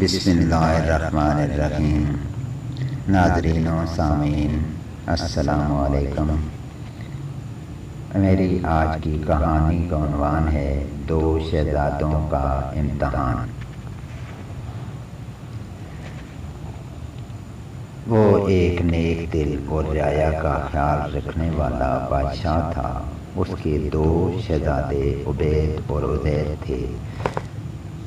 بسم اللہ الرحمن الرحیم۔ ناظرین و سامعین السلام علیکم۔ میری آج کی کہانی کا عنوان ہے دو شہزادوں کا امتحان۔ وہ ایک نیک دل اور رعایا کا خیال رکھنے والا بادشاہ تھا۔ اس کے دو شہزادے عبید اور عزیر تھے۔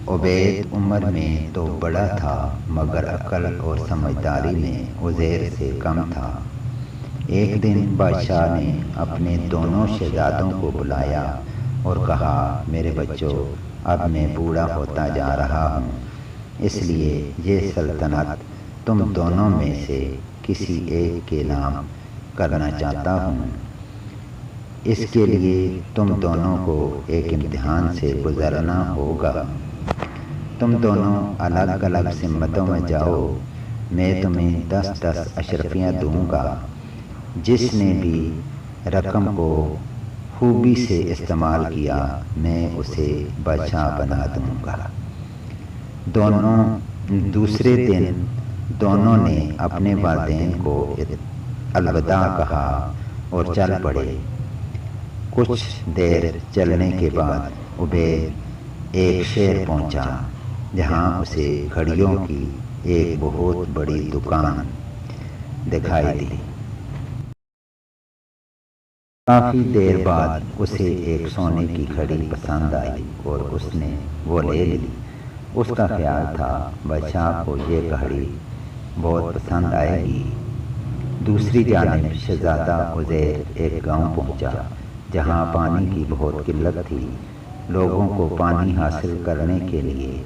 عبید عمر میں تو بڑا تھا مگر عقل اور سمجھداری میں عزیر سے کم تھا۔ ایک دن بادشاہ نے اپنے دونوں شہزادوں کو بلایا اور کہا، میرے بچوں، اب میں بوڑھا ہوتا جا رہا ہوں، اس لیے یہ سلطنت تم دونوں میں سے کسی ایک کے نام کرنا چاہتا ہوں۔ اس کے لیے تم دونوں کو ایک امتحان سے گزرنا ہوگا۔ تم دونوں الگ الگ سمتوں میں جاؤ، میں تمہیں 10 اشرفیاں دوں گا۔ جس نے بھی رقم کو خوبی سے استعمال کیا میں اسے بادشاہ بنا دوں گا۔ دوسرے دن دونوں نے اپنے والدین کو الوداع کہا اور چل پڑے۔ کچھ دیر چلنے کے بعد عبید ایک شہر پہنچا جہاں اسے گھڑیوں کی ایک بہت بڑی دکان دکھائی دی۔ کافی دیر بعد اسے ایک سونے کی گھڑی پسند آئی اور اس نے وہ لے لی۔ اس کا خیال تھا بادشاہ کو یہ گھڑی بہت پسند آئے گی۔ دوسری جانب شہزادہ عزیر ایک گاؤں پہنچا جہاں پانی کی بہت قلت تھی۔ لوگوں کو پانی حاصل کرنے کے لیے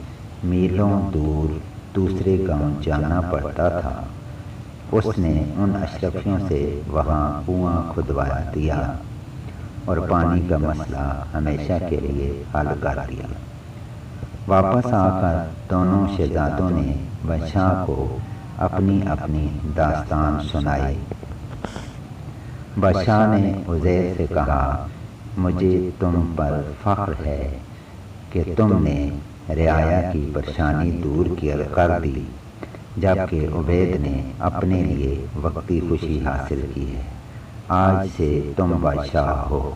میلوں دور دوسرے گاؤں جانا پڑتا تھا۔ اس نے ان اشرفیوں سے وہاں کنواں کھدوا دیا اور پانی کا مسئلہ ہمیشہ کے لیے حل کر دیا۔ واپس آ کر دونوں شہزادوں نے بادشاہ کو اپنی اپنی داستان سنائی۔ بادشاہ نے عزیر سے کہا، مجھے تم پر فخر ہے کہ تم نے رعایا کی پریشانی دور کر دی، جبکہ عبید نے اپنے لیے وقتی خوشی حاصل کی ہے۔ آج سے تم بادشاہ ہو۔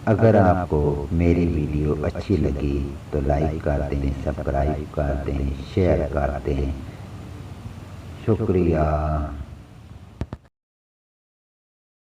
اگر آپ کو میری ویڈیو اچھی لگی تو لائک کر دیں، سبسکرائب کر دیں، شیئر کر دیں۔ شکریہ۔